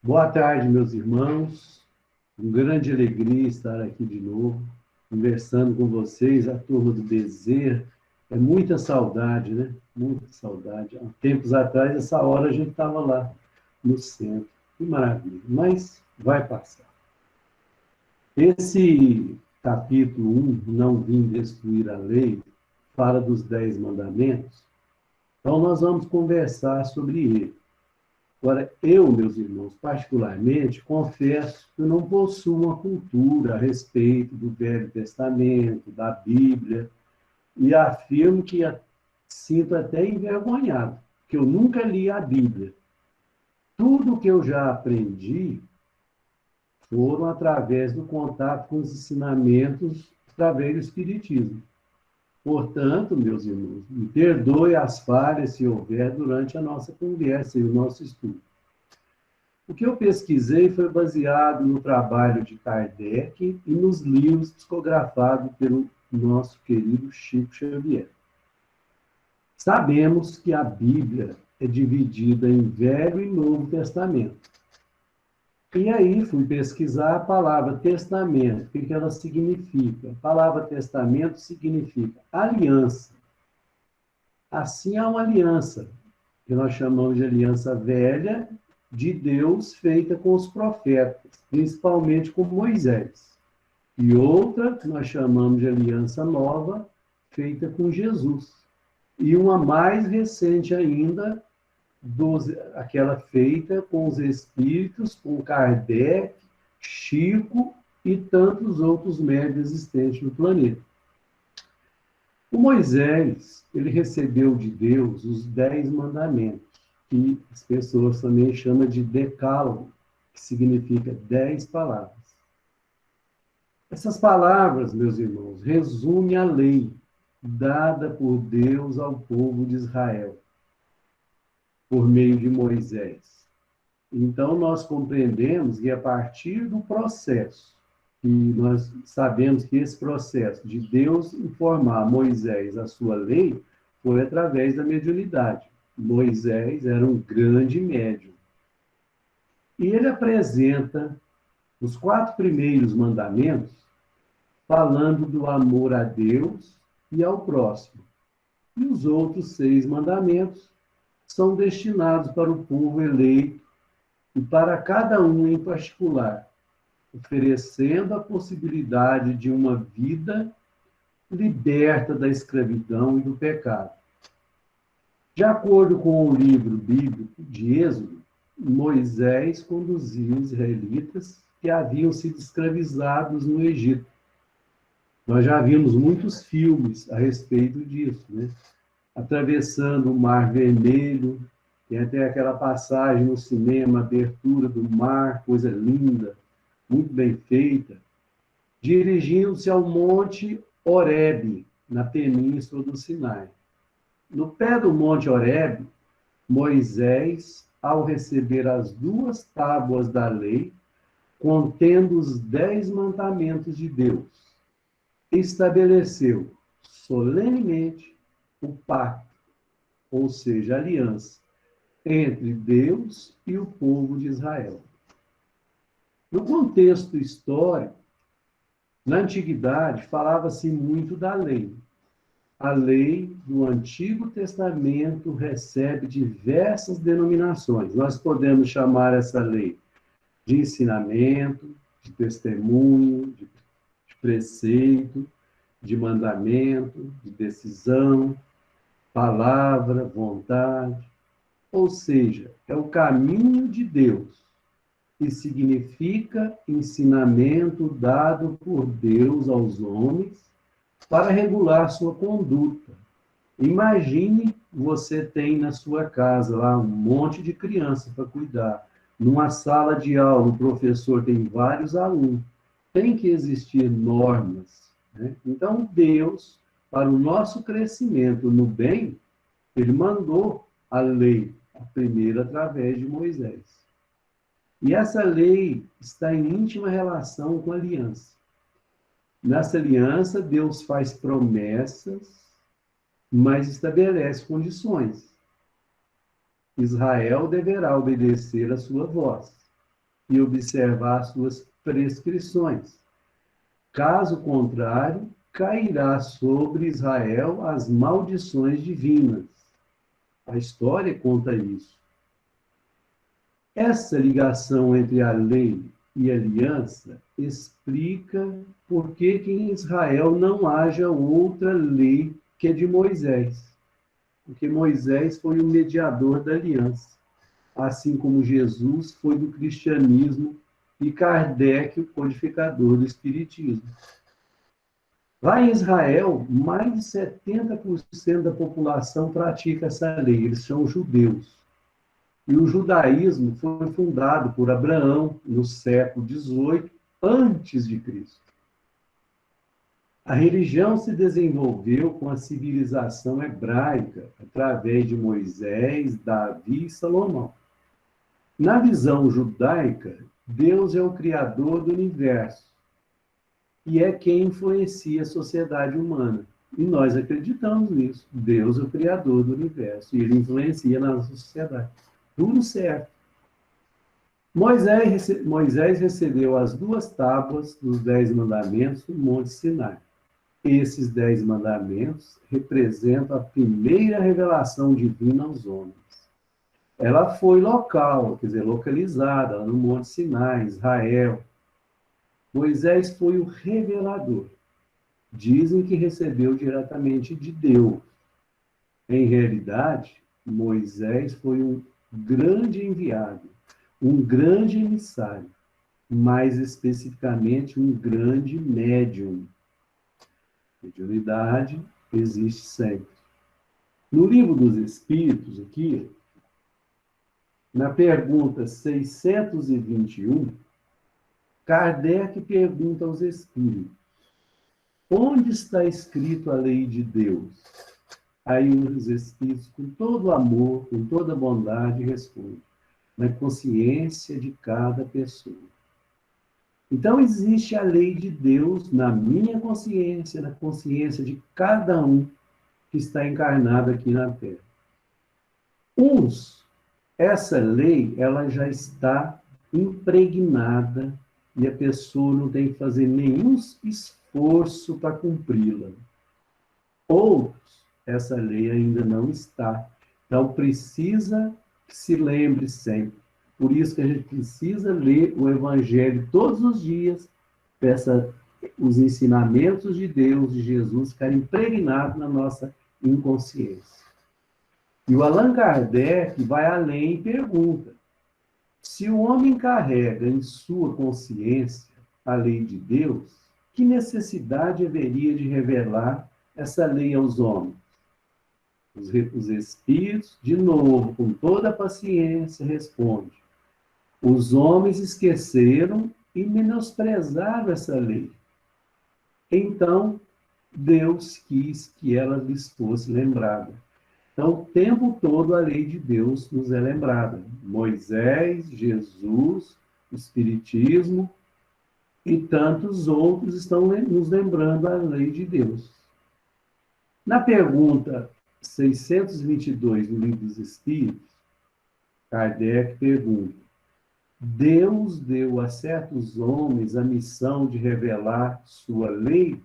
Boa tarde, meus irmãos. Com grande alegria estar aqui de novo, conversando com vocês, a turma do Bezerra. É muita saudade, né? Muita saudade. Há tempos atrás, essa hora, a gente estava lá no centro. Que maravilha. Mas vai passar. Esse capítulo 1, Não Vim Destruir a Lei, fala dos 10 mandamentos. Então, nós vamos conversar sobre ele. Agora, eu, meus irmãos, particularmente, confesso que eu não possuo uma cultura a respeito do Velho Testamento, da Bíblia, e afirmo que sinto até envergonhado, que eu nunca li a Bíblia. Tudo que eu já aprendi foram através do contato com os ensinamentos através do Espiritismo. Portanto, meus irmãos, me perdoe as falhas se houver durante a nossa conversa e o nosso estudo. O que eu pesquisei foi baseado no trabalho de Kardec e nos livros psicografados pelo nosso querido Chico Xavier. Sabemos que a Bíblia é dividida em Velho e Novo Testamento. E aí fui pesquisar a palavra testamento, o que ela significa. A palavra testamento significa aliança. Assim há uma aliança, que nós chamamos de aliança velha, de Deus feita com os profetas, principalmente com Moisés. E outra, que nós chamamos de aliança nova, feita com Jesus. E uma mais recente ainda, aquela feita com os espíritos, com Kardec, Chico e tantos outros médios existentes no planeta. O Moisés, ele recebeu de Deus os 10 mandamentos, que as pessoas também chamam de decálogo, que significa 10 palavras. Essas palavras, meus irmãos, resumem a lei dada por Deus ao povo de Israel, por meio de Moisés. Então, nós compreendemos que a partir do processo, e nós sabemos que esse processo de Deus informar Moisés a sua lei foi através da mediunidade. Moisés era um grande médium. E ele apresenta os 4 primeiros mandamentos falando do amor a Deus e ao próximo. E os outros 6 mandamentos são destinados para o povo eleito e para cada um em particular, oferecendo a possibilidade de uma vida liberta da escravidão e do pecado. De acordo com o livro bíblico de Êxodo, Moisés conduziu os israelitas que haviam sido escravizados no Egito. Nós já vimos muitos filmes a respeito disso, né? Atravessando o Mar Vermelho, tem até aquela passagem no cinema, abertura do mar, coisa linda, muito bem feita, dirigindo-se ao Monte Horebe, na península do Sinai. No pé do Monte Horebe, Moisés, ao receber as 2 tábuas da lei, contendo os 10 mandamentos de Deus, estabeleceu solenemente o pacto, ou seja, a aliança, entre Deus e o povo de Israel. No contexto histórico, na antiguidade, falava-se muito da lei. A lei do Antigo Testamento recebe diversas denominações. Nós podemos chamar essa lei de ensinamento, de testemunho, de preceito, de mandamento, de decisão, palavra, vontade. Ou seja, é o caminho de Deus, que significa ensinamento dado por Deus aos homens para regular sua conduta. Imagine, você tem na sua casa lá um monte de criança para cuidar. Numa sala de aula, o professor tem vários alunos. Tem que existir normas, né? Então, Deus, para o nosso crescimento no bem, ele mandou a lei, a primeira através de Moisés. E essa lei está em íntima relação com a aliança. Nessa aliança, Deus faz promessas, mas estabelece condições. Israel deverá obedecer a sua voz. e observar suas prescrições. Caso contrário, cairá sobre Israel as maldições divinas. A história conta isso. Essa ligação entre a lei e a aliança explica por que em Israel não haja outra lei que a de Moisés. Porque Moisés foi o mediador da aliança, assim como Jesus foi do cristianismo e Kardec o codificador do espiritismo. Lá em Israel, mais de 70% da população pratica essa lei, eles são judeus. E o judaísmo foi fundado por Abraão no século XVIII antes de Cristo. A religião se desenvolveu com a civilização hebraica através de Moisés, Davi e Salomão. Na visão judaica, Deus é o criador do universo e é quem influencia a sociedade humana. E nós acreditamos nisso. Deus é o criador do universo e ele influencia na nossa sociedade. Tudo certo. Moisés recebeu as 2 tábuas dos 10 mandamentos no Monte Sinai. Esses 10 mandamentos representam a primeira revelação divina aos homens. Ela foi local, quer dizer, localizada no Monte Sinai, Israel. Moisés foi o revelador. Dizem que recebeu diretamente de Deus. Em realidade, Moisés foi um grande enviado, um grande emissário, mais especificamente um grande médium. Mediunidade existe sempre. No Livro dos Espíritos, aqui, na pergunta 621, Kardec pergunta aos espíritos: onde está escrito a lei de Deus? Aí os espíritos, com todo amor, com toda bondade, respondem: na consciência de cada pessoa. Então, existe a lei de Deus na minha consciência, na consciência de cada um que está encarnado aqui na Terra. Essa lei, ela já está impregnada e a pessoa não tem que fazer nenhum esforço para cumpri-la. Outros, essa lei ainda não está. Então, precisa que se lembre sempre. Por isso que a gente precisa ler o Evangelho todos os dias, para os ensinamentos de Deus, de Jesus, ficarem impregnados na nossa inconsciência. E o Allan Kardec vai além e pergunta: se o homem carrega em sua consciência a lei de Deus, que necessidade haveria de revelar essa lei aos homens? Os espíritos, de novo, com toda a paciência, respondem: os homens esqueceram e menosprezaram essa lei. Então, Deus quis que ela lhes fosse lembrada. Então, o tempo todo a lei de Deus nos é lembrada. Moisés, Jesus, o Espiritismo e tantos outros estão nos lembrando a lei de Deus. Na pergunta 622 do Livro dos Espíritos, Kardec pergunta: Deus deu a certos homens a missão de revelar sua lei?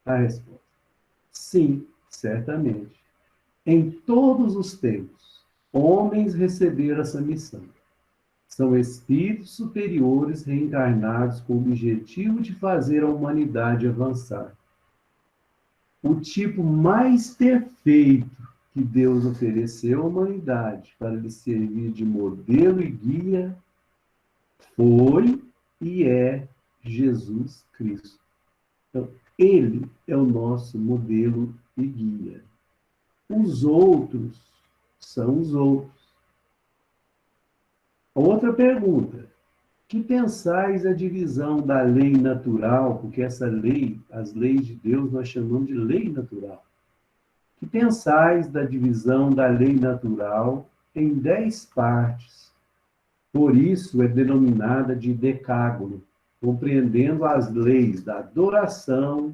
A resposta: sim, certamente. Em todos os tempos, homens receberam essa missão. São espíritos superiores reencarnados com o objetivo de fazer a humanidade avançar. O tipo mais perfeito que Deus ofereceu à humanidade para lhe servir de modelo e guia foi e é Jesus Cristo. Então, ele é o nosso modelo e guia. Os outros são os outros. Outra pergunta: que pensais a divisão da lei natural, porque essa lei, as leis de Deus, nós chamamos de lei natural. Que pensais da divisão da lei natural em 10 partes? Por isso é denominada de decágono, compreendendo as leis da adoração,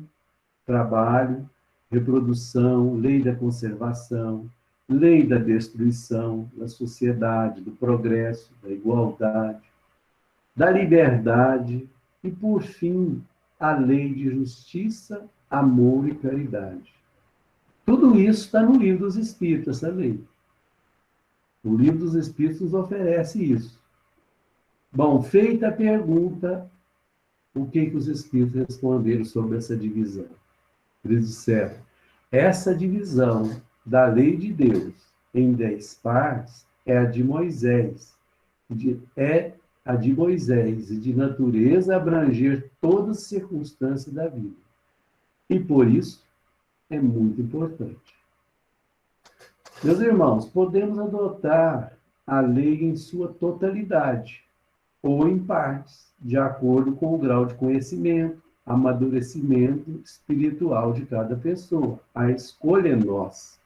trabalho, reprodução, lei da conservação, lei da destruição, da sociedade, do progresso, da igualdade. da liberdade e, por fim, a lei de justiça, amor e caridade. Tudo isso está no Livro dos Espíritos, essa lei. O Livro dos Espíritos nos oferece isso. Bom, feita a pergunta, o que os Espíritos responderam sobre essa divisão? Eles disseram, essa divisão da lei de Deus em 10 partes é a de Moisés, e de natureza abranger todas as circunstâncias da vida. E por isso é muito importante. Meus irmãos, podemos adotar a lei em sua totalidade, ou em partes, de acordo com o grau de conhecimento, amadurecimento espiritual de cada pessoa. A escolha é nossa.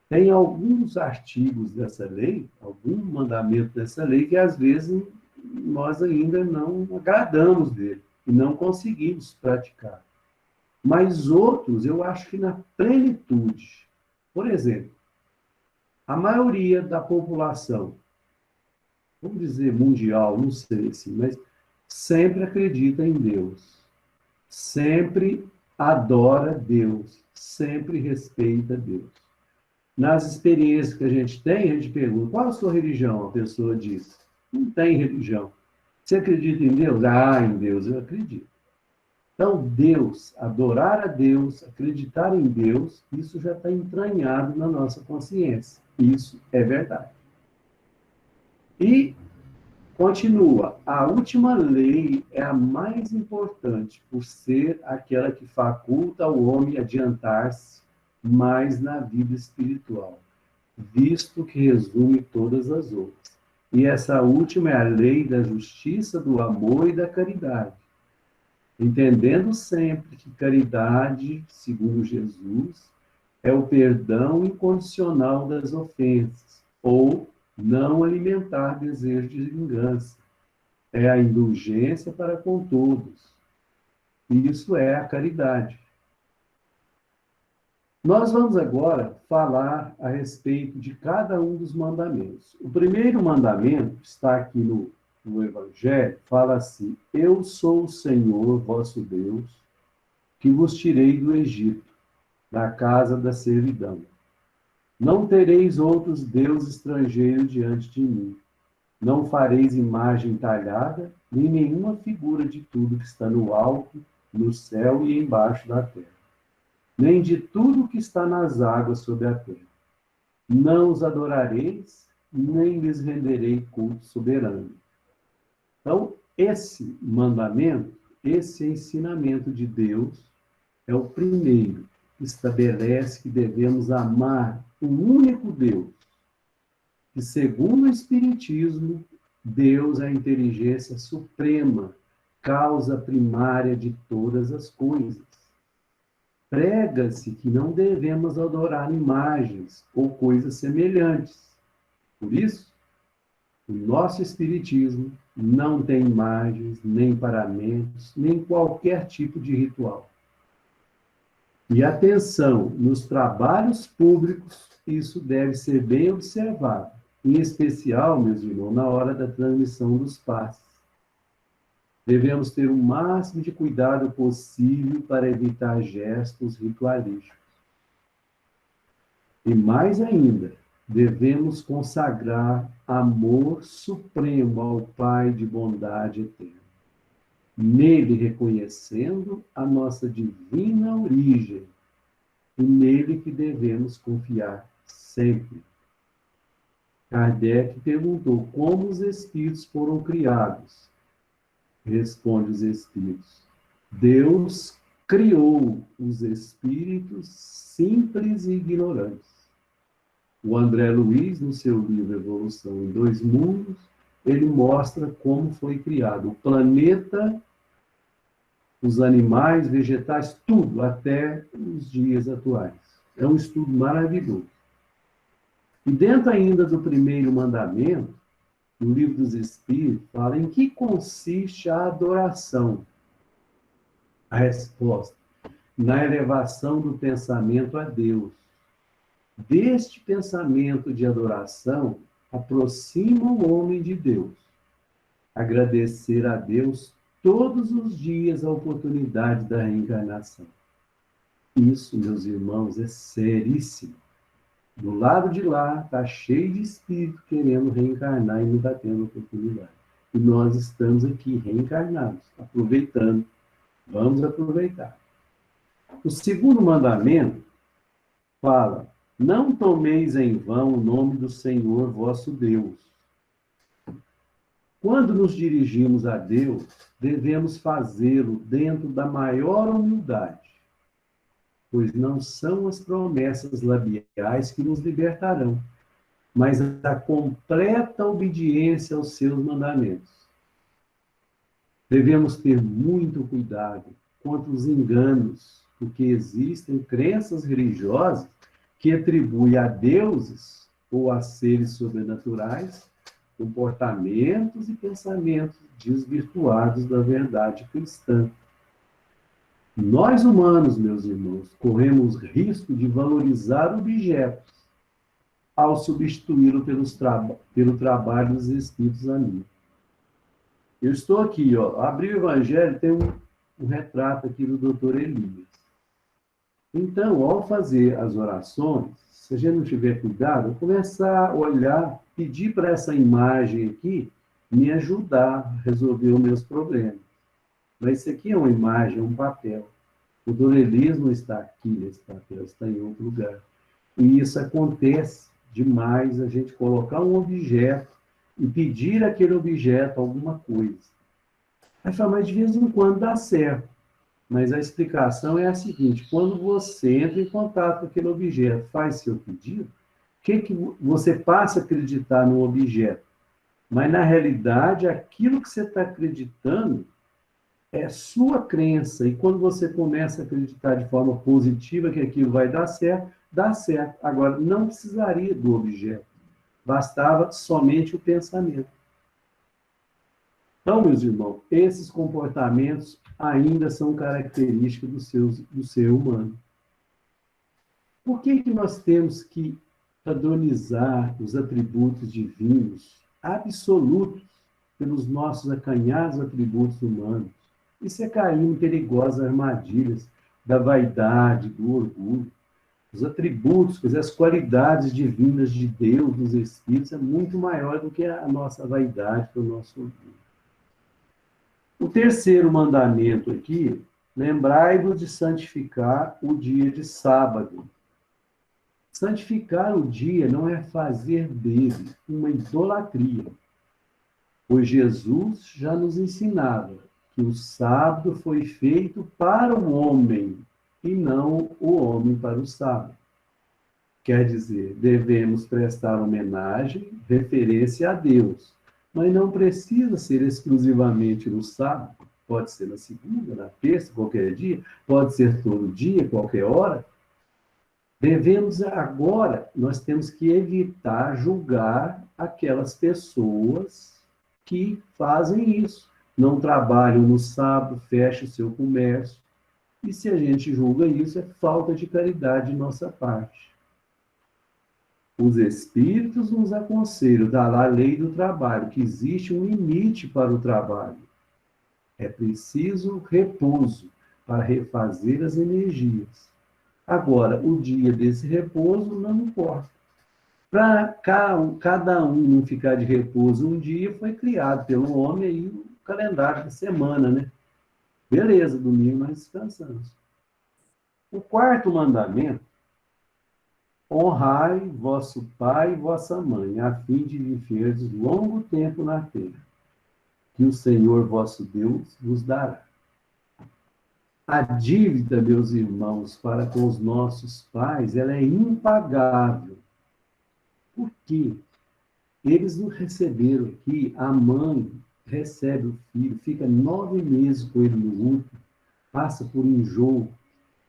Tem alguns artigos dessa lei, algum mandamento dessa lei, que às vezes nós ainda não agradamos dele e não conseguimos praticar. Mas outros, eu acho que na plenitude. Por exemplo, a maioria da população, vamos dizer mundial, não sei assim, mas sempre acredita em Deus, sempre adora Deus, sempre respeita Deus. Nas experiências que a gente tem, a gente pergunta, qual a sua religião? A pessoa diz, não tem religião. Você acredita em Deus? Ah, em Deus eu acredito. Então, Deus, adorar a Deus, acreditar em Deus, isso já está entranhado na nossa consciência. Isso é verdade. E continua, a última lei é a mais importante, por ser aquela que faculta ao homem adiantar-se mais na vida espiritual, visto que resume todas as outras. E essa última é a lei da justiça, do amor e da caridade. Entendendo sempre que caridade, segundo Jesus, é o perdão incondicional das ofensas, ou não alimentar desejo de vingança. É a indulgência para com todos. Isso é a caridade. Nós vamos agora falar a respeito de cada um dos mandamentos. O primeiro mandamento está aqui no Evangelho, fala assim, eu sou o Senhor, vosso Deus, que vos tirei do Egito, da casa da servidão. Não tereis outros deuses estrangeiros diante de mim. Não fareis imagem talhada, nem nenhuma figura de tudo que está no alto, no céu e embaixo da terra, nem de tudo que está nas águas sobre a terra. Não os adorareis, nem lhes renderei culto soberano. Então, esse mandamento, esse ensinamento de Deus, é o primeiro que estabelece que devemos amar o único Deus, que, segundo o Espiritismo, Deus é a inteligência suprema, causa primária de todas as coisas. Prega-se que não devemos adorar imagens ou coisas semelhantes. Por isso, o nosso Espiritismo não tem imagens, nem paramentos, nem qualquer tipo de ritual. E atenção, nos trabalhos públicos, isso deve ser bem observado, em especial, meus irmãos, na hora da transmissão dos passes. Devemos ter o máximo de cuidado possível para evitar gestos ritualísticos. E mais ainda, devemos consagrar amor supremo ao Pai de bondade eterna, nele reconhecendo a nossa divina origem, e nele que devemos confiar sempre. Kardec perguntou como os espíritos foram criados. Responde os espíritos. Deus criou os espíritos simples e ignorantes. O André Luiz, no seu livro Evolução em Dois Mundos, ele mostra como foi criado o planeta, os animais, vegetais, tudo, até os dias atuais. É um estudo maravilhoso. E dentro ainda do primeiro mandamento, no Livro dos Espíritos, fala em que consiste a adoração. A resposta, na elevação do pensamento a Deus. Deste pensamento de adoração, aproxima o homem de Deus. agradecer a Deus todos os dias a oportunidade da reencarnação. Isso, meus irmãos, é seríssimo. Do lado de lá, está cheio de espírito querendo reencarnar e não está tendo oportunidade. E nós estamos aqui reencarnados, aproveitando. Vamos aproveitar. O segundo mandamento fala: não tomeis em vão o nome do Senhor vosso Deus. Quando nos dirigimos a Deus, devemos fazê-lo dentro da maior humildade, pois não são as promessas labiais que nos libertarão, mas a completa obediência aos seus mandamentos. Devemos ter muito cuidado contra os enganos, porque existem crenças religiosas que atribuem a deuses ou a seres sobrenaturais comportamentos e pensamentos desvirtuados da verdade cristã. Nós humanos, meus irmãos, corremos risco de valorizar objetos ao substituí-lo pelo trabalho dos Espíritos amigos. Eu estou aqui, abri o Evangelho, tem um retrato aqui do Dr. Elias. Então, ao fazer as orações, se a gente não tiver cuidado, eu começar a olhar, pedir para essa imagem aqui me ajudar a resolver os meus problemas. Mas isso aqui é uma imagem, é um papel. O Dr. Elias não está aqui nesse papel, está em outro lugar. E isso acontece demais, a gente colocar um objeto e pedir àquele objeto alguma coisa. Aí fala, mas de vez em quando dá certo. Mas a explicação é a seguinte: quando você entra em contato com aquele objeto, faz seu pedido, o que você passa a acreditar no objeto? Mas, na realidade, aquilo que você está acreditando é sua crença. E quando você começa a acreditar de forma positiva que aquilo vai dar certo, dá certo. Agora, não precisaria do objeto. Bastava somente o pensamento. Então, meus irmãos, esses comportamentos ainda são características do ser humano. Por que nós temos que padronizar os atributos divinos absolutos pelos nossos acanhados atributos humanos? Isso é cair em perigosas armadilhas da vaidade, do orgulho. Os atributos, quer dizer, as qualidades divinas de Deus, dos Espíritos, é muito maior do que a nossa vaidade, o nosso orgulho. O terceiro mandamento aqui, lembrai-vos de santificar o dia de sábado. Santificar o dia não é fazer dele uma idolatria, pois Jesus já nos ensinava que o sábado foi feito para o homem e não o homem para o sábado. Quer dizer, devemos prestar homenagem, referência a Deus, mas não precisa ser exclusivamente no sábado. Pode ser na segunda, na terça, qualquer dia, pode ser todo dia, qualquer hora. Devemos agora, nós temos que evitar julgar aquelas pessoas que fazem isso. Não trabalham no sábado, fecham o seu comércio. E se a gente julga isso, é falta de caridade de nossa parte. Os Espíritos nos aconselham, da lei do trabalho, que existe um limite para o trabalho. É preciso repouso para refazer as energias. Agora, o dia desse repouso não importa. Para cada um não ficar de repouso um dia, foi criado pelo homem aí o calendário da semana, né? Beleza, domingo nós descansamos. O quarto mandamento: honrai vosso pai e vossa mãe, a fim de viverdes longo tempo na terra, que o Senhor vosso Deus vos dará. A dívida, meus irmãos, para com os nossos pais, ela é impagável. Por quê? Eles não receberam aqui, a mãe recebe o filho, fica 9 meses com ele no útero, passa por enjoo.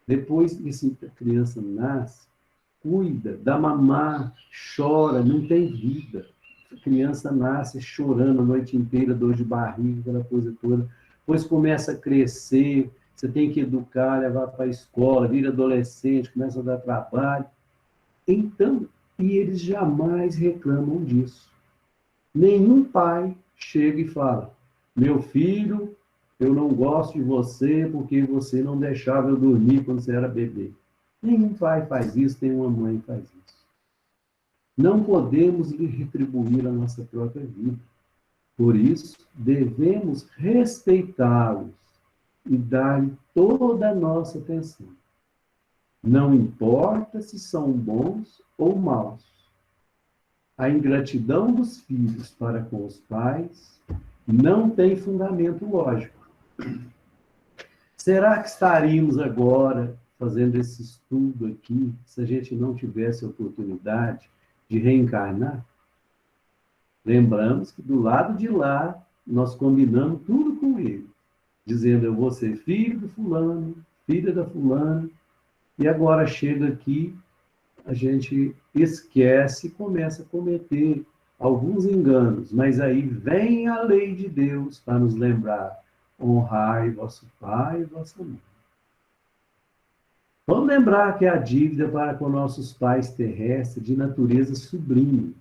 Depois que a criança nasce, cuida, dá mamar, chora, não tem vida. A criança nasce chorando a noite inteira, dor de barriga, aquela coisa toda. Depois começa a crescer, você tem que educar, levar para a escola, vira adolescente, começa a dar trabalho. Então, e eles jamais reclamam disso. Nenhum pai chega e fala: meu filho, eu não gosto de você porque você não deixava eu dormir quando você era bebê. Nenhum pai faz isso, nenhuma mãe faz isso. Não podemos lhe retribuir a nossa própria vida. Por isso, devemos respeitá-los e dar-lhe toda a nossa atenção. Não importa se são bons ou maus. A ingratidão dos filhos para com os pais não tem fundamento lógico. Será que estaríamos agora fazendo esse estudo aqui se a gente não tivesse a oportunidade de reencarnar? Lembramos que do lado de lá nós combinamos tudo com ele, dizendo: eu vou ser filho do fulano, filha da fulana, e agora chega aqui, a gente esquece e começa a cometer alguns enganos, mas aí vem a lei de Deus para nos lembrar: honrai vosso pai e vossa mãe. Vamos lembrar que a dívida para com nossos pais terrestres de natureza sublime.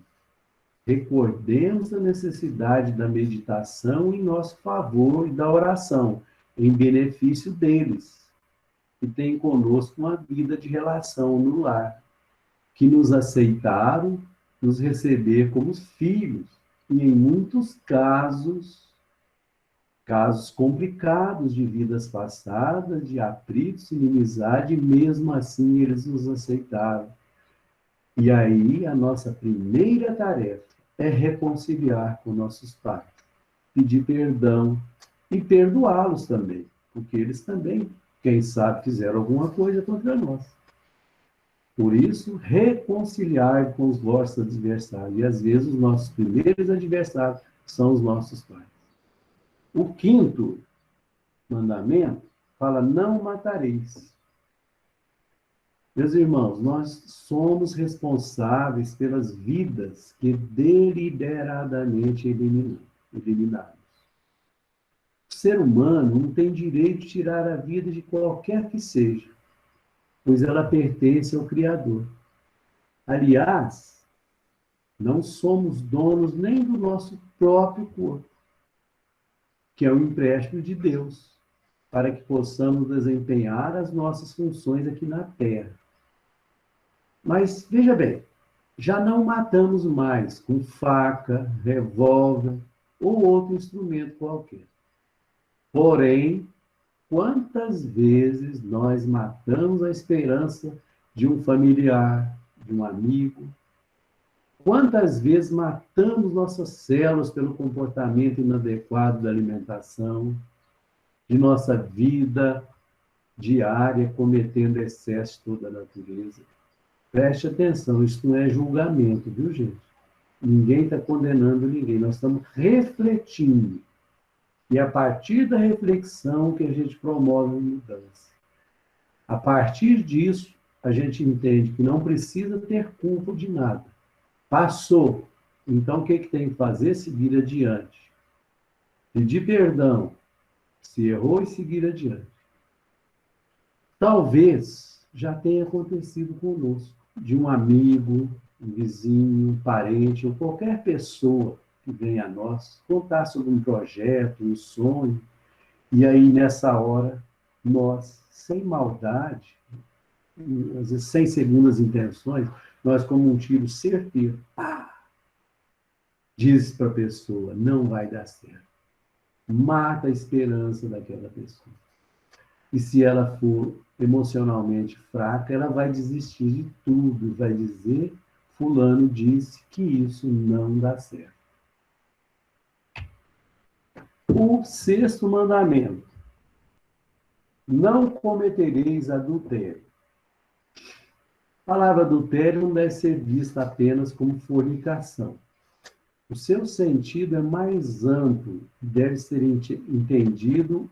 Recordemos a necessidade da meditação em nosso favor e da oração em benefício deles, que têm conosco uma vida de relação no lar, que nos aceitaram, nos receber como filhos, e em muitos casos complicados de vidas passadas, de atritos, inimizade, mesmo assim eles nos aceitaram. E aí a nossa primeira tarefa é reconciliar com nossos pais, pedir perdão e perdoá-los também, porque eles também, quem sabe, fizeram alguma coisa contra nós. Por isso, reconciliar com os vossos adversários. E às vezes os nossos primeiros adversários são os nossos pais. O quinto mandamento fala: não matareis. Meus irmãos, nós somos responsáveis pelas vidas que deliberadamente eliminamos. O ser humano não tem direito de tirar a vida de qualquer que seja, pois ela pertence ao Criador. Aliás, não somos donos nem do nosso próprio corpo, que é um empréstimo de Deus, para que possamos desempenhar as nossas funções aqui na Terra. Mas, veja bem, já não matamos mais com faca, revólver ou outro instrumento qualquer. Porém, quantas vezes nós matamos a esperança de um familiar, de um amigo? Quantas vezes matamos nossas células pelo comportamento inadequado da alimentação, de nossa vida diária, cometendo excesso de toda a natureza? Preste atenção, isso não é julgamento, viu, gente? Ninguém está condenando ninguém, nós estamos refletindo. E a partir da reflexão que a gente promove a mudança. A partir disso, a gente entende que não precisa ter culpa de nada. Passou. Então, o que tem que fazer? Seguir adiante. Pedir perdão, se errou, e seguir adiante. Talvez já tenha acontecido conosco, de um amigo, um vizinho, um parente, ou qualquer pessoa que venha a nós, contar sobre um projeto, um sonho, e aí, nessa hora, nós, sem maldade, às vezes sem segundas intenções, nós, como um tiro certeiro, diz para a pessoa: não vai dar certo. Mata a esperança daquela pessoa. E se ela for emocionalmente fraca, ela vai desistir de tudo, vai dizer: fulano disse que isso não dá certo. O sexto mandamento: não cometereis adultério. A palavra adultério não deve ser vista apenas como fornicação. O seu sentido é mais amplo e deve ser entendido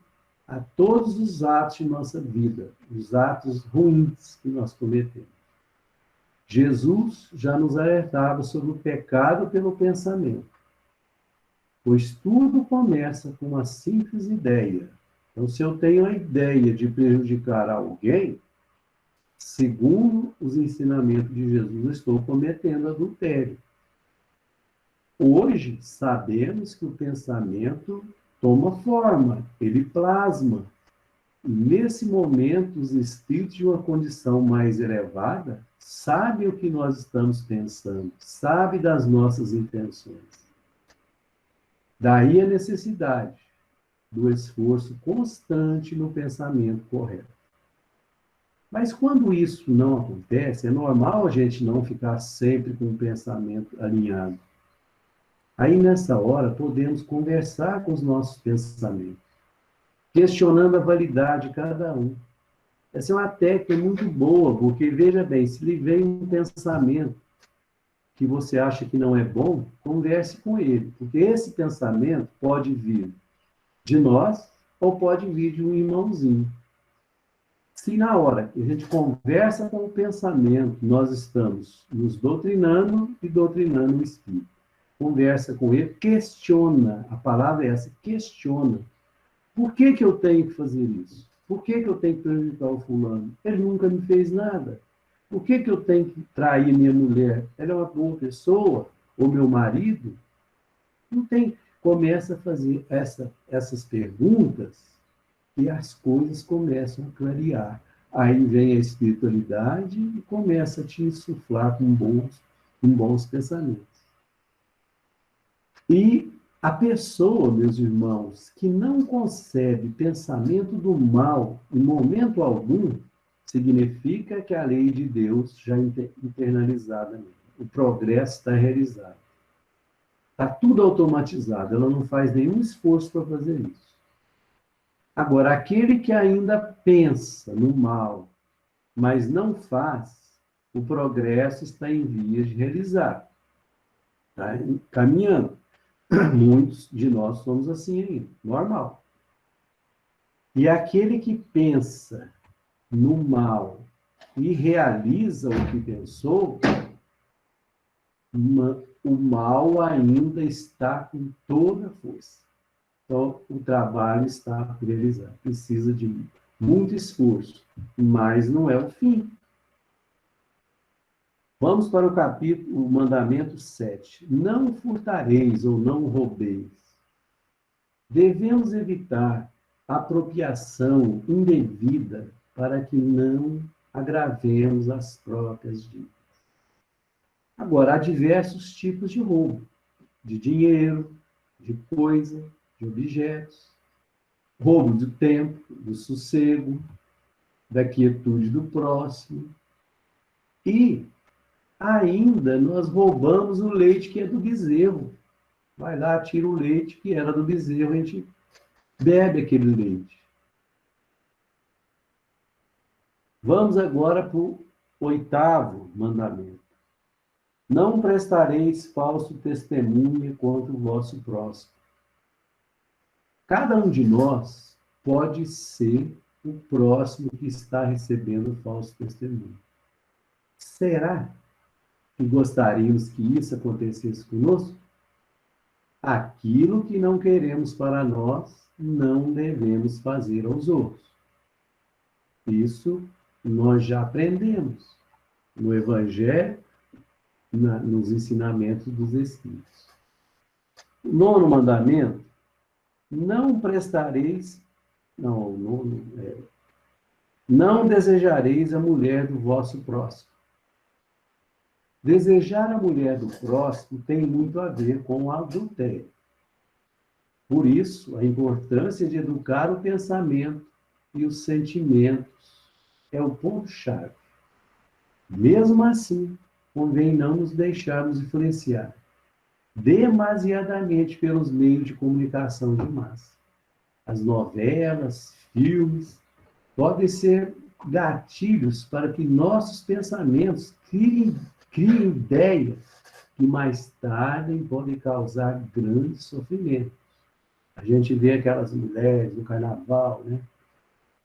a todos os atos de nossa vida, os atos ruins que nós cometemos. Jesus já nos alertava sobre o pecado pelo pensamento, pois tudo começa com uma simples ideia. Então, se eu tenho a ideia de prejudicar alguém, segundo os ensinamentos de Jesus, eu estou cometendo adultério. Hoje, sabemos que o pensamento toma forma, ele plasma. E nesse momento, os espíritos de uma condição mais elevada sabem o que nós estamos pensando, sabem das nossas intenções. Daí a necessidade do esforço constante no pensamento correto. Mas quando isso não acontece, é normal a gente não ficar sempre com o pensamento alinhado. Aí, nessa hora, podemos conversar com os nossos pensamentos, questionando a validade de cada um. Essa é uma técnica muito boa, porque, veja bem, se lhe vem um pensamento que você acha que não é bom, converse com ele, porque esse pensamento pode vir de nós ou pode vir de um irmãozinho. Se na hora que a gente conversa com o pensamento, nós estamos nos doutrinando e doutrinando o espírito. Conversa com ele, questiona, a palavra é essa, questiona. Por que eu tenho que fazer isso? Por que eu tenho que prejudicar o fulano? Ele nunca me fez nada. Por que eu tenho que trair minha mulher? Ela é uma boa pessoa? Ou meu marido? Não tem. Começa a fazer essas perguntas e as coisas começam a clarear. Aí vem a espiritualidade e começa a te insuflar com bons pensamentos. E a pessoa, meus irmãos, que não concebe pensamento do mal em momento algum, significa que a lei de Deus já internalizada nele. O progresso está realizado. Está tudo automatizado, ela não faz nenhum esforço para fazer isso. Agora, aquele que ainda pensa no mal, mas não faz, o progresso está em vias de realizar. Está caminhando. Muitos de nós somos assim ainda, normal. E aquele que pensa no mal e realiza o que pensou, o mal ainda está com toda a força. Então, o trabalho está por realizar. Precisa de muito esforço, mas não é o fim. Vamos para o mandamento 7. Não furtareis ou não roubeis. Devemos evitar apropriação indevida para que não agravemos as próprias dívidas. Agora, há diversos tipos de roubo. De dinheiro, de coisa, de objetos. Roubo do tempo, do sossego, da quietude do próximo. E ainda nós roubamos o leite que é do bezerro. Vai lá, tira o leite que era do bezerro, a gente bebe aquele leite. Vamos agora para o 8º mandamento. Não prestareis falso testemunho contra o vosso próximo. Cada um de nós pode ser o próximo que está recebendo falso testemunho. Será que gostaríamos que isso acontecesse conosco? Aquilo que não queremos para nós, não devemos fazer aos outros. Isso nós já aprendemos no Evangelho, nos ensinamentos dos Espíritos. O 9º mandamento, não prestareis, não desejareis a mulher do vosso próximo. Desejar a mulher do próximo tem muito a ver com o adultério. Por isso, a importância de educar o pensamento e os sentimentos é o ponto-chave. Mesmo assim, convém não nos deixarmos influenciar demasiadamente pelos meios de comunicação de massa. As novelas, filmes, podem ser gatilhos para que nossos pensamentos criem ideias que mais tarde podem causar grandes sofrimentos. A gente vê aquelas mulheres no carnaval, né?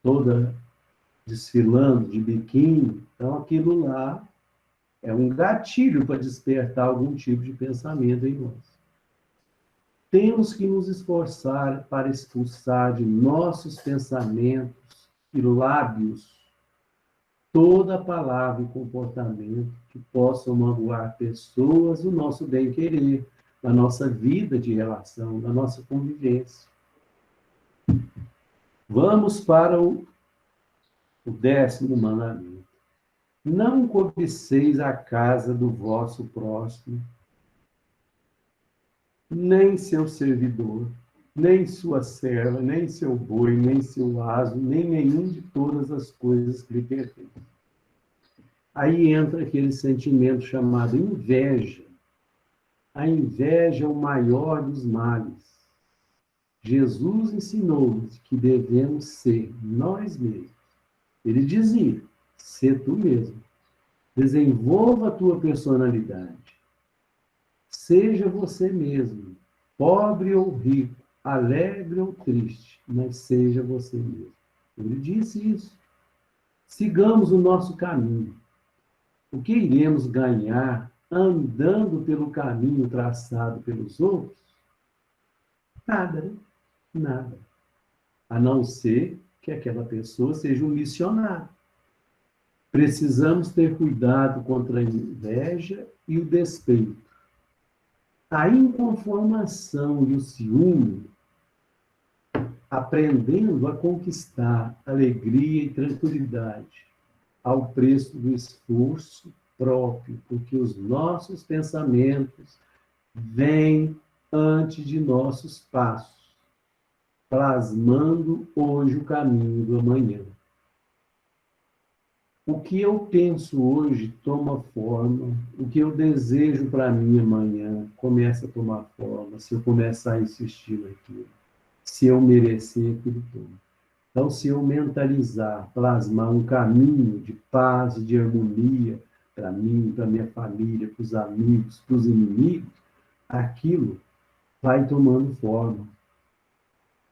Toda desfilando de biquíni. Então, aquilo lá é um gatilho para despertar algum tipo de pensamento em nós. Temos que nos esforçar para expulsar de nossos pensamentos e lábios toda palavra e comportamento que possam magoar pessoas do nosso bem-querer, da nossa vida de relação, da nossa convivência. Vamos para o 10º mandamento. Não cobiceis a casa do vosso próximo, nem seu servidor, nem sua serva, nem seu boi, nem seu asno, nem nenhum de todas as coisas que lhe pertencem. Aí entra aquele sentimento chamado inveja. A inveja é o maior dos males. Jesus ensinou-nos que devemos ser nós mesmos. Ele dizia, ser tu mesmo. Desenvolva a tua personalidade. Seja você mesmo, pobre ou rico, alegre ou triste, mas seja você mesmo. Ele disse isso. Sigamos o nosso caminho. O que iremos ganhar andando pelo caminho traçado pelos outros? Nada, né? Nada. A não ser que aquela pessoa seja um missionário. Precisamos ter cuidado contra a inveja e o despeito. A inconformação e o ciúme, aprendendo a conquistar alegria e tranquilidade ao preço do esforço próprio, porque os nossos pensamentos vêm antes de nossos passos, plasmando hoje o caminho do amanhã. O que eu penso hoje toma forma, o que eu desejo para mim amanhã começa a tomar forma, se eu começar a insistir naquilo, se eu merecer aquilo tudo. Então, se eu mentalizar, plasmar um caminho de paz, de harmonia para mim, para minha família, para os amigos, para os inimigos, aquilo vai tomando forma.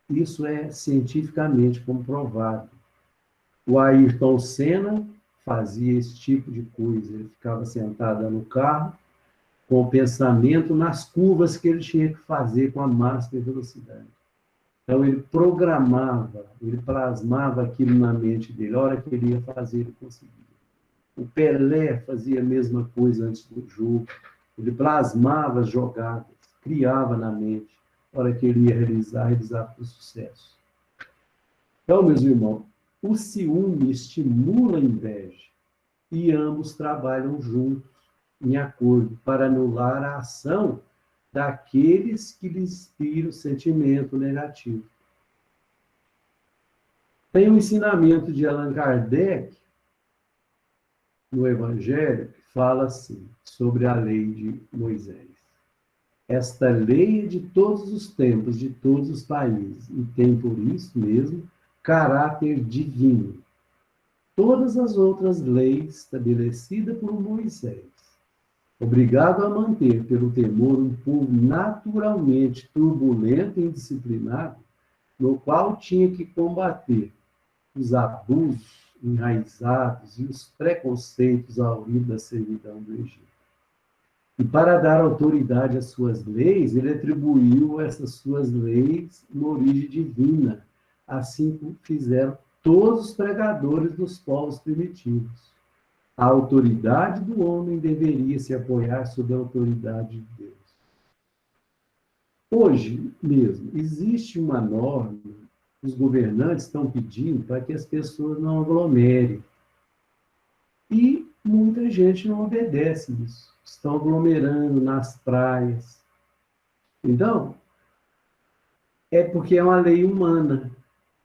Isso é cientificamente comprovado. O Ayrton Senna fazia esse tipo de coisa. Ele ficava sentado no carro, com o pensamento nas curvas que ele tinha que fazer com a máxima velocidade. Então, ele programava, ele plasmava aquilo na mente dele. A hora que ele ia fazer, ele conseguia. O Pelé fazia a mesma coisa antes do jogo. Ele plasmava as jogadas, criava na mente. A hora que ele ia realizava com sucesso. Então, meus irmãos, o ciúme estimula a inveja e ambos trabalham juntos, em acordo, para anular a ação daqueles que lhe inspiram o sentimento negativo. Tem um ensinamento de Allan Kardec, no Evangelho, que fala assim, sobre a lei de Moisés. Esta lei é de todos os tempos, de todos os países, e tem por isso mesmo caráter divino. Todas as outras leis estabelecidas por Moisés, obrigado a manter pelo temor um povo naturalmente turbulento e indisciplinado, no qual tinha que combater os abusos enraizados e os preconceitos ao rio da servidão do Egito. E para dar autoridade às suas leis, ele atribuiu essas suas leis uma origem divina, assim como fizeram todos os pregadores dos povos primitivos. A autoridade do homem deveria se apoiar sobre a autoridade de Deus. Hoje mesmo, existe uma norma, os governantes estão pedindo para que as pessoas não aglomerem. E muita gente não obedece isso. Estão aglomerando nas praias. Então, é porque é uma lei humana.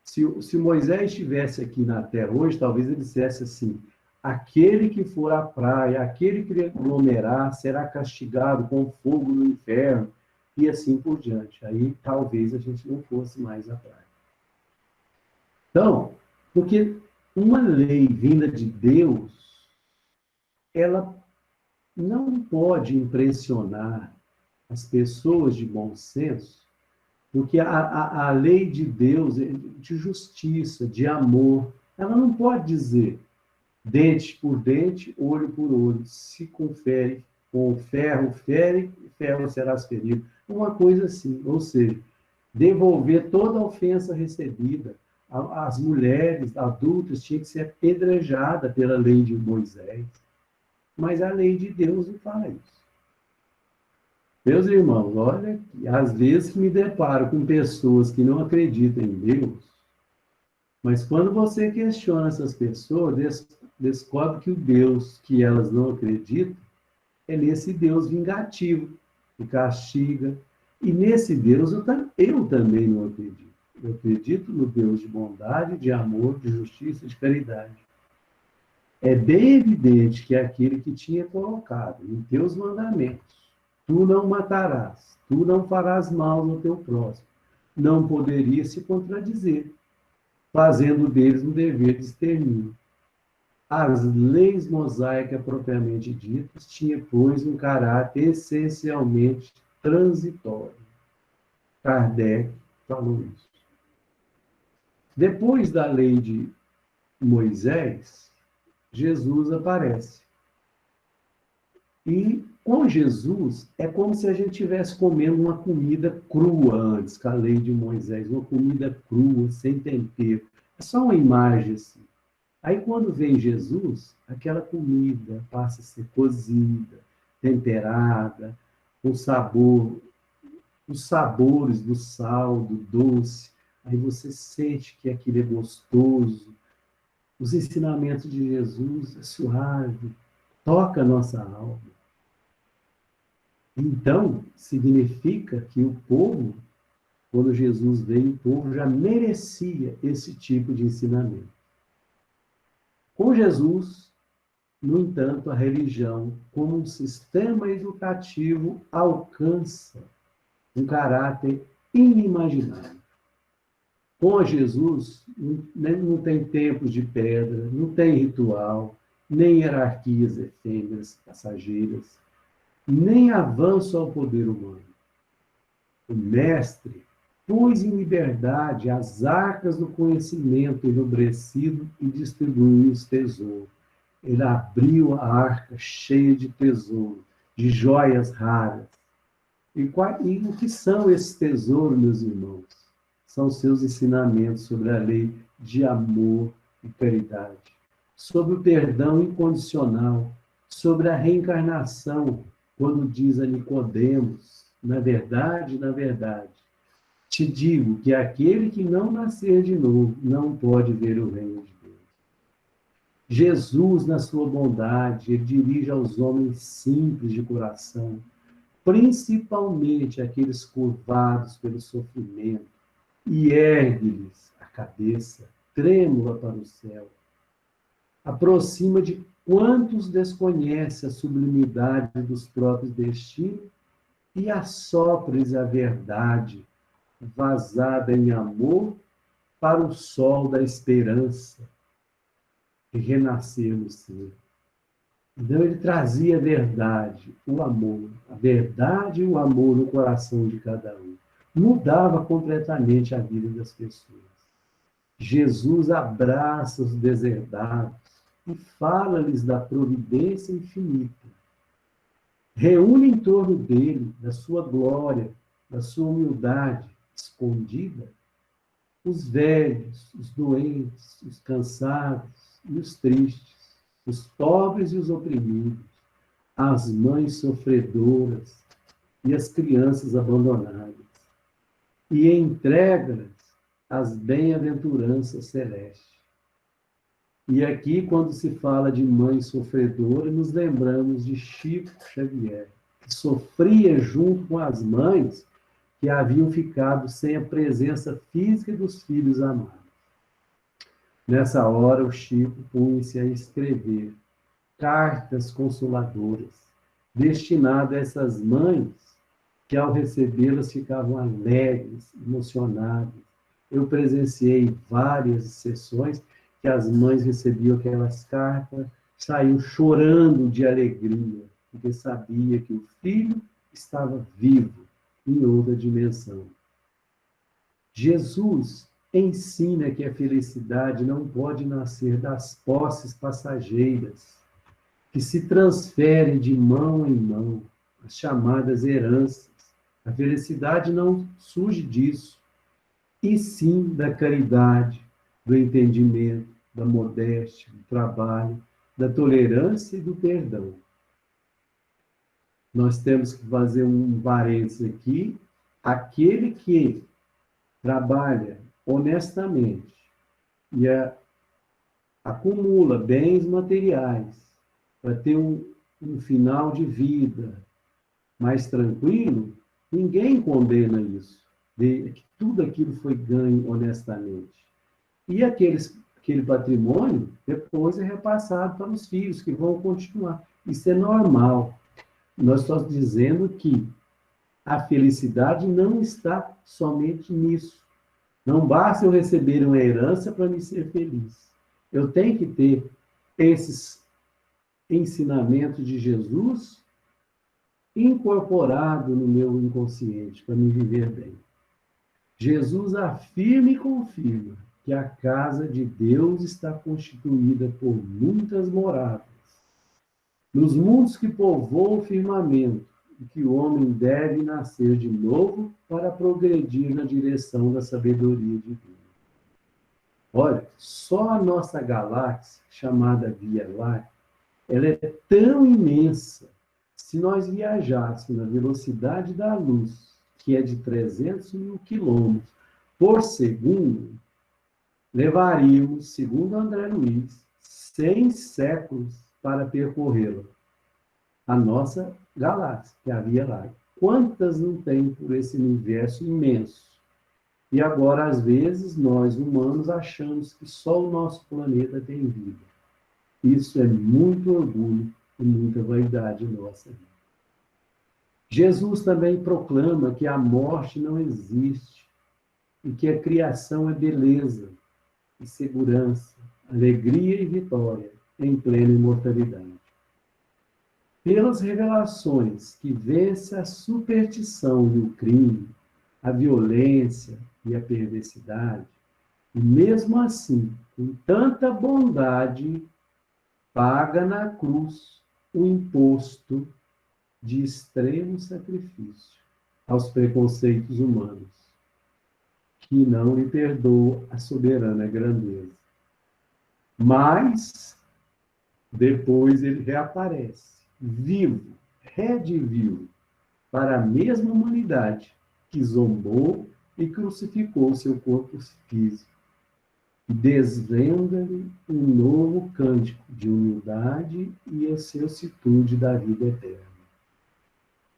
Se Moisés estivesse aqui na Terra hoje, talvez ele dissesse assim, aquele que for à praia, aquele que aglomerar, será castigado com fogo no inferno, e assim por diante. Aí talvez a gente não fosse mais à praia. Então, porque uma lei vinda de Deus, ela não pode impressionar as pessoas de bom senso, porque a lei de Deus, de justiça, de amor, ela não pode dizer dente por dente, olho por olho, se confere, com ferro fere, ferro serás ferido. Uma coisa assim, ou seja, devolver toda a ofensa recebida. As mulheres adultas tinham que ser apedrejadas pela lei de Moisés. Mas a lei de Deus não fala isso. Meus irmãos, olha, às vezes me deparo com pessoas que não acreditam em Deus, mas quando você questiona essas pessoas, descobre que o Deus que elas não acreditam é nesse Deus vingativo, que castiga. E nesse Deus eu também não acredito. Eu acredito no Deus de bondade, de amor, de justiça, de caridade. É bem evidente que aquele que tinha colocado em teus mandamentos, tu não matarás, tu não farás mal ao teu próximo, não poderia se contradizer, fazendo deles um dever de extermínio. As leis mosaicas propriamente ditas tinham, pois, um caráter essencialmente transitório. Kardec falou isso. Depois da lei de Moisés, Jesus aparece. E com Jesus é como se a gente estivesse comendo uma comida crua antes, com a lei de Moisés, uma comida crua, sem tempero. É só uma imagem assim. Aí quando vem Jesus, aquela comida passa a ser cozida, temperada, com sabor, os sabores do sal, do doce. Aí você sente que aquilo é gostoso. Os ensinamentos de Jesus é suave, toca a nossa alma. Então, significa que o povo, quando Jesus veio, o povo já merecia esse tipo de ensinamento. Com Jesus, no entanto, a religião, como um sistema educativo, alcança um caráter inimaginável. Com Jesus, não tem templos de pedra, não tem ritual, nem hierarquias efêmeras, passageiras, nem avanço ao poder humano. O mestre pôs em liberdade as arcas do conhecimento enobrecido e distribuiu os tesouros. Ele abriu a arca cheia de tesouro, de joias raras. E o que são esses tesouros, meus irmãos? São seus ensinamentos sobre a lei de amor e caridade, sobre o perdão incondicional, sobre a reencarnação, quando diz a Nicodemos, na verdade, te digo que aquele que não nascer de novo não pode ver o reino de Deus. Jesus, na sua bondade, ele dirige aos homens simples de coração, principalmente aqueles curvados pelo sofrimento, e ergue-lhes a cabeça, trêmula para o céu. Aproxima de quantos desconhece a sublimidade dos próprios destinos e assopra-lhes a verdade, vazada em amor, para o sol da esperança e renascer no ser. Então ele trazia a verdade, o amor, a verdade e o amor no coração de cada um. Mudava completamente a vida das pessoas. Jesus abraça os deserdados e fala-lhes da providência infinita. Reúne em torno dele, da sua glória, da sua humildade escondida, os velhos, os doentes, os cansados e os tristes, os pobres e os oprimidos, as mães sofredoras e as crianças abandonadas, e entrega-lhes as bem-aventuranças celestes. E aqui, quando se fala de mãe sofredora, nos lembramos de Chico Xavier, que sofria junto com as mães que haviam ficado sem a presença física dos filhos amados. Nessa hora, o Chico punha-se a escrever cartas consoladoras, destinadas a essas mães que, ao recebê-las, ficavam alegres, emocionadas. Eu presenciei várias sessões que as mães recebiam aquelas cartas, saíam chorando de alegria, porque sabia que o filho estava vivo em outra dimensão. Jesus ensina que a felicidade não pode nascer das posses passageiras, que se transferem de mão em mão, as chamadas heranças. A felicidade não surge disso, e sim da caridade, do entendimento, da modéstia, do trabalho, da tolerância e do perdão. nós temos que fazer um parênteses aqui. Aquele que trabalha honestamente e acumula bens materiais para ter um final de vida mais tranquilo, ninguém condena isso. Tudo aquilo foi ganho honestamente. E aquele patrimônio depois é repassado para os filhos, que vão continuar. Isso é normal. Nós estamos dizendo que a felicidade não está somente nisso. Não basta eu receber uma herança para me ser feliz. Eu tenho que ter esses ensinamentos de Jesus incorporado no meu inconsciente para me viver bem. Jesus afirma e confirma que a casa de Deus está constituída por muitas moradas. Nos mundos que povoam o firmamento, e que o homem deve nascer de novo para progredir na direção da sabedoria divina. Olha, só a nossa galáxia, chamada Via Láctea, ela é tão imensa. Se nós viajássemos na velocidade da luz, que é de 300 mil quilômetros por segundo, levaríamos, segundo André Luiz, 100 séculos para percorrê-la. A nossa galáxia, que é a Via Láctea. Quantas não tem por esse universo imenso? E agora, às vezes, nós, humanos, achamos que só o nosso planeta tem vida. Isso é muito orgulho e muita vaidade nossa. Jesus também proclama que a morte não existe e que a criação é beleza e segurança, alegria e vitória em plena imortalidade. Pelas revelações que vence a superstição e o crime, a violência e a perversidade, e mesmo assim, com tanta bondade, paga na cruz o imposto de extremo sacrifício aos preconceitos humanos, que não lhe perdoa a soberana grandeza. Mas, depois ele reaparece, vivo, redivivo, para a mesma humanidade que zombou e crucificou seu corpo físico, e desvenda-lhe um novo cântico de humildade e a celsitude da vida eterna.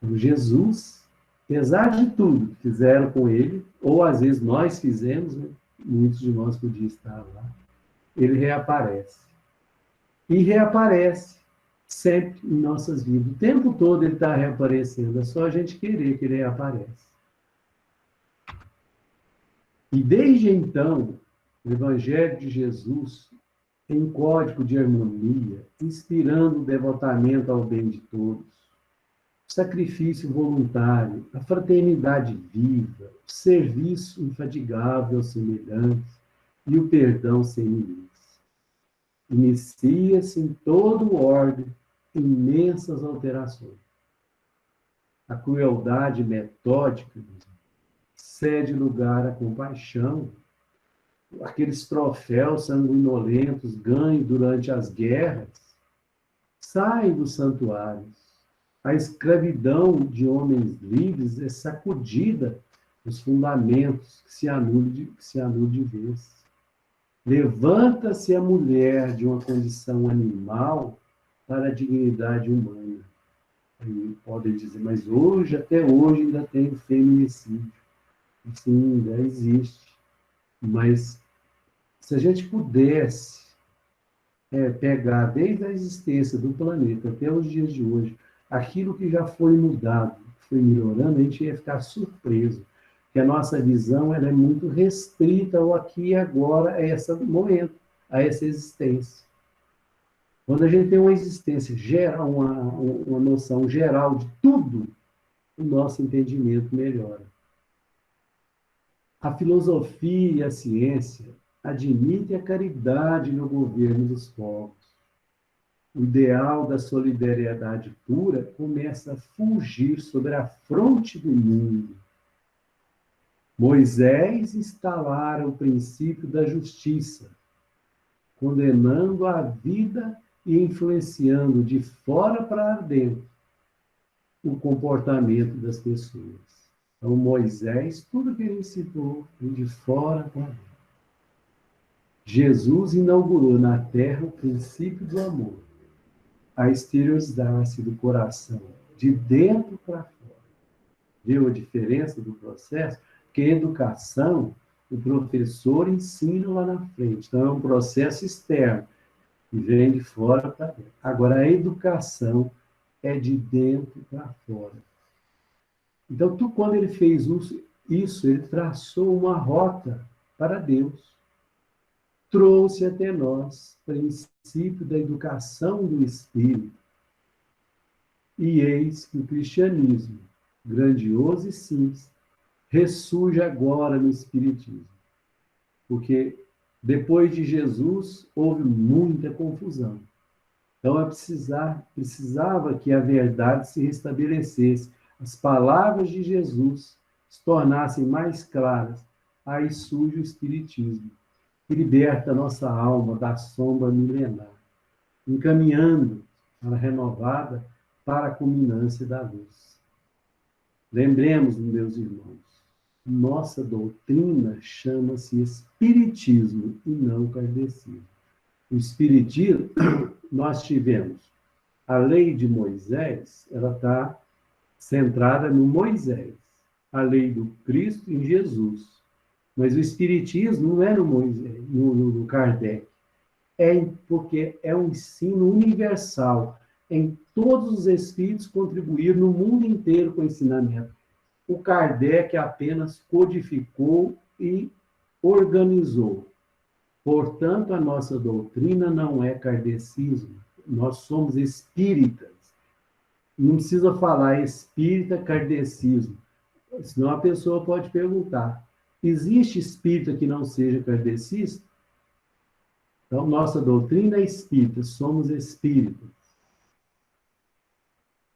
Então, Jesus, apesar de tudo que fizeram com ele, ou às vezes nós fizemos, né? Muitos de nós podiam estar lá, ele reaparece. E reaparece sempre em nossas vidas. O tempo todo ele está reaparecendo, é só a gente querer que ele reapareça. E desde então, o Evangelho de Jesus, em código de harmonia, inspirando o devotamento ao bem de todos, o sacrifício voluntário, a fraternidade viva, o serviço infatigável aos semelhantes e o perdão sem limites. Inicia-se em todo o orbe imensas alterações. A crueldade metódica cede lugar à compaixão. Aqueles troféus sanguinolentos ganhos durante as guerras saem dos santuários. A escravidão de homens livres é sacudida nos fundamentos que se anula de vez. Levanta-se a mulher de uma condição animal para a dignidade humana. Aí podem dizer, mas hoje, até hoje, ainda tem feminicídio. Sim, ainda existe. Mas se a gente pudesse pegar desde a existência do planeta até os dias de hoje, aquilo que já foi mudado, foi melhorando, a gente ia ficar surpreso, que a nossa visão ela é muito restrita ao aqui e agora, a esse momento, a essa existência. Quando a gente tem uma existência geral, uma noção geral de tudo, o nosso entendimento melhora. A filosofia e a ciência admitem a caridade no governo dos povos. O ideal da solidariedade pura começa a fulgir sobre a fronte do mundo. Moisés instalara o princípio da justiça, condenando a vida e influenciando de fora para dentro o comportamento das pessoas. Então, Moisés, tudo que ele ensinou, vem de fora para dentro. Jesus inaugurou na terra o princípio do amor, a exteriorizar-se do coração, de dentro para fora. Viu a diferença do processo? Porque a educação, o professor ensina lá na frente. Então, é um processo externo, que vem de fora para dentro. Agora, a educação é de dentro para fora. Então, quando ele fez isso, ele traçou uma rota para Deus. Trouxe até nós o princípio da educação do Espírito. E eis que o cristianismo, grandioso e simples, ressurge agora no Espiritismo. Porque depois de Jesus houve muita confusão. Então, precisava que a verdade se restabelecesse, as palavras de Jesus se tornassem mais claras. Aí surge o Espiritismo, que liberta a nossa alma da sombra milenar, encaminhando a renovada para a culminância da luz. Lembremos, meus irmãos, nossa doutrina chama-se Espiritismo e não Kardecismo. O Espiritismo, nós tivemos a lei de Moisés, ela está centrada no Moisés. A lei do Cristo em Jesus. Mas o Espiritismo não é no Moisés, no Kardec. Porque é um ensino universal. Em todos os espíritos contribuíram no mundo inteiro com o ensinamento. O Kardec apenas codificou e organizou. Portanto, a nossa doutrina não é kardecismo. Nós somos espíritas. Não precisa falar espírita kardecismo. Senão a pessoa pode perguntar: existe espírita que não seja kardecista? Então, nossa doutrina é espírita, somos espíritas.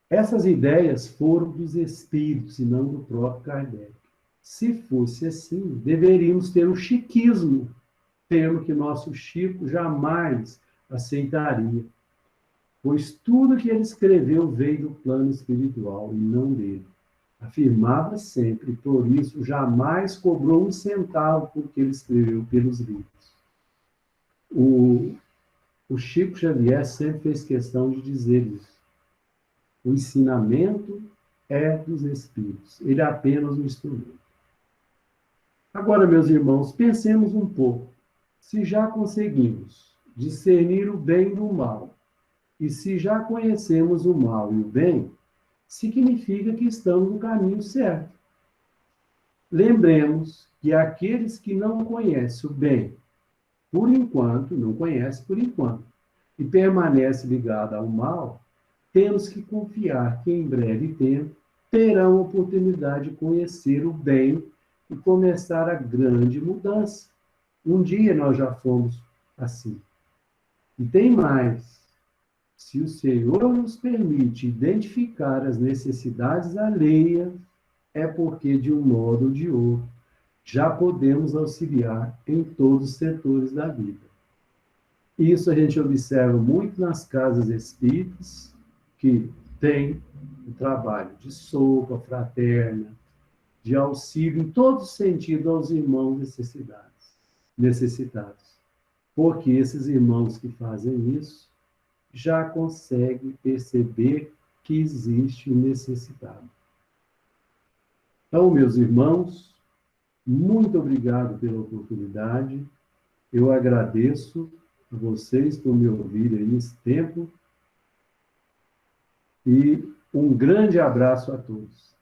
Essas ideias foram dos espíritos e não do próprio Kardec. Se fosse assim, deveríamos ter o chiquismo, termo que nosso Chico jamais aceitaria, pois tudo que ele escreveu veio do plano espiritual e não dele. Afirmava sempre, por isso jamais cobrou um centavo por que ele escreveu pelos livros. O Chico Xavier sempre fez questão de dizer isso. O ensinamento é dos espíritos, ele é apenas um instrumento. Agora, meus irmãos, pensemos um pouco. Se já conseguimos discernir o bem do mal, e se já conhecemos o mal e o bem, significa que estamos no caminho certo. Lembremos que aqueles que não conhecem o bem, por enquanto, não conhecem por enquanto, e permanecem ligados ao mal, temos que confiar que em breve tempo terão a oportunidade de conhecer o bem e começar a grande mudança. Um dia nós já fomos assim. E tem mais. Se o Senhor nos permite identificar as necessidades alheias, é porque, de um modo ou de outro, já podemos auxiliar em todos os setores da vida. Isso a gente observa muito nas casas espíritas, que tem um trabalho de sopa fraterna, de auxílio em todo sentido aos irmãos necessitados. Porque esses irmãos que fazem isso já conseguem perceber que existe o necessitado. Então, meus irmãos, muito obrigado pela oportunidade. Eu agradeço a vocês por me ouvirem nesse tempo. E um grande abraço a todos.